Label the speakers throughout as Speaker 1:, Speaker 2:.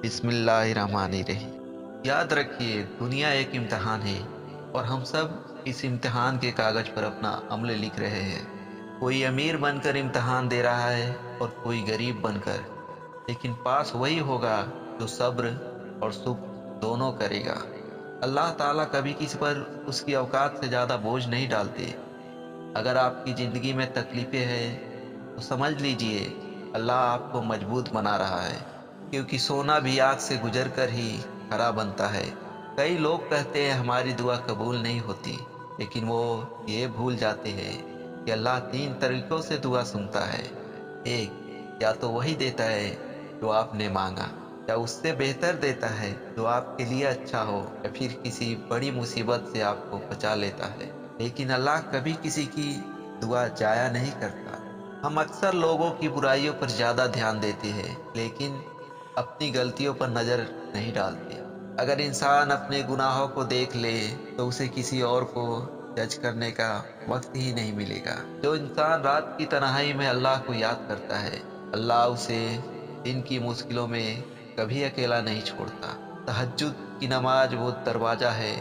Speaker 1: بسم اللہ الرحمن الرحیم۔ یاد رکھیے، دنیا ایک امتحان ہے اور ہم سب اس امتحان کے کاغذ پر اپنا عمل لکھ رہے ہیں۔ کوئی امیر بن کر امتحان دے رہا ہے اور کوئی غریب بن کر، لیکن پاس وہی ہوگا جو صبر اور شکر دونوں کرے گا۔ اللہ تعالیٰ کبھی کسی پر اس کی اوقات سے زیادہ بوجھ نہیں ڈالتے۔ اگر آپ کی زندگی میں تکلیفیں ہیں تو سمجھ لیجئے اللہ آپ کو مضبوط بنا رہا ہے، کیونکہ سونا بھی آگ سے گزر کر ہی کھرا بنتا ہے۔ کئی لوگ کہتے ہیں ہماری دعا قبول نہیں ہوتی، لیکن وہ یہ بھول جاتے ہیں کہ اللہ 3 طریقوں سے دعا سنتا ہے۔ ایک، یا تو وہی دیتا ہے جو آپ نے مانگا، یا اس سے بہتر دیتا ہے جو آپ کے لیے اچھا ہو، یا پھر کسی بڑی مصیبت سے آپ کو بچا لیتا ہے۔ لیکن اللہ کبھی کسی کی دعا ضائع نہیں کرتا۔ ہم اکثر لوگوں کی برائیوں پر زیادہ دھیان دیتے ہیں، لیکن اپنی غلطیوں پر نظر نہیں ڈالتے۔ اگر انسان اپنے گناہوں کو دیکھ لے تو اسے کسی اور کو جج کرنے کا وقت ہی نہیں ملے گا۔ جو انسان رات کی تنہائی میں اللہ کو یاد کرتا ہے، اللہ اسے دن کی مشکلوں میں کبھی اکیلا نہیں چھوڑتا۔ تہجد کی نماز وہ دروازہ ہے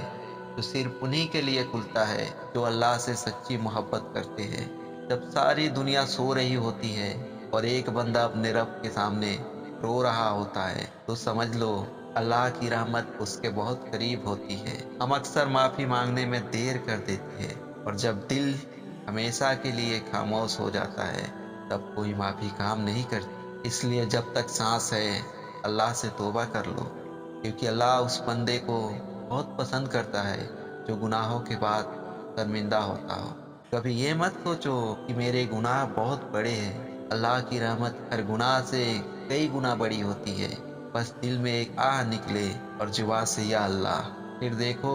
Speaker 1: جو صرف انہی کے لیے کھلتا ہے جو اللہ سے سچی محبت کرتے ہیں۔ جب ساری دنیا سو رہی ہوتی ہے اور ایک بندہ اپنے رب کے سامنے رو رہا ہوتا ہے تو سمجھ لو اللہ کی رحمت اس کے بہت قریب ہوتی ہے۔ ہم اکثر معافی مانگنے میں دیر کر دیتے ہیں، اور جب دل ہمیشہ کے لیے خاموش ہو جاتا ہے تب کوئی معافی کام نہیں کرتی۔ اس لیے جب تک سانس ہے اللہ سے توبہ کر لو، کیونکہ اللہ اس بندے کو بہت پسند کرتا ہے جو گناہوں کے بعد شرمندہ ہوتا ہو۔ کبھی یہ مت سوچو کہ میرے گناہ بہت بڑے ہیں۔ اللہ کی رحمت ہر گناہ سے کئی گنا بڑی ہوتی ہے۔ بس دل میں ایک آہ نکلے اور زبان سے یا اللہ، پھر دیکھو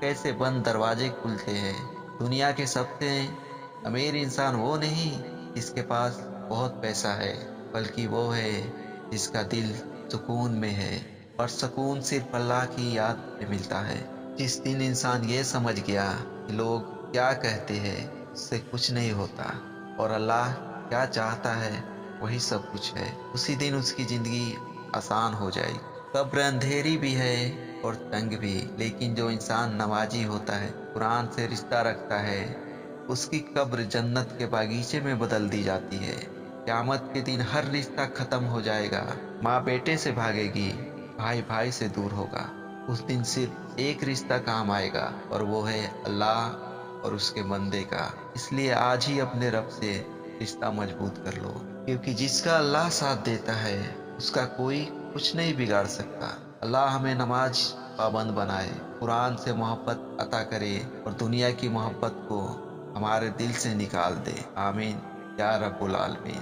Speaker 1: کیسے بند دروازے کھلتے ہیں۔ دنیا کے سب سے امیر انسان وہ نہیں جس کے پاس بہت پیسہ ہے، بلکہ وہ ہے جس کا دل سکون میں ہے، اور سکون صرف اللہ کی یاد میں ملتا ہے۔ جس دن انسان یہ سمجھ گیا کہ لوگ کیا کہتے ہیں اس سے کچھ نہیں ہوتا، اور اللہ کیا چاہتا ہے وہی سب کچھ ہے، اسی دن اس کی زندگی آسان ہو جائے گی۔ قبر اندھیری بھی ہے اور تنگ بھی، لیکن جو انسان نمازی ہوتا ہے، قرآن سے رشتہ رکھتا ہے، اس کی قبر جنت کے باغیچے میں بدل دی جاتی ہے۔ قیامت کے دن ہر رشتہ ختم ہو جائے گا، ماں بیٹے سے بھاگے گی، بھائی بھائی سے دور ہوگا۔ اس دن صرف ایک رشتہ کام آئے گا، اور وہ ہے اللہ اور اس کے بندے کا۔ اس لیے آج ہی اپنے رب سے رشتہ مضبوط کر لو، کیونکہ جس کا اللہ ساتھ دیتا ہے اس کا کوئی کچھ نہیں بگاڑ سکتا۔ اللہ ہمیں نماز پابند بنائے، قرآن سے محبت عطا کرے، اور دنیا کی محبت کو ہمارے دل سے نکال دے۔ آمین یا رب العالمین۔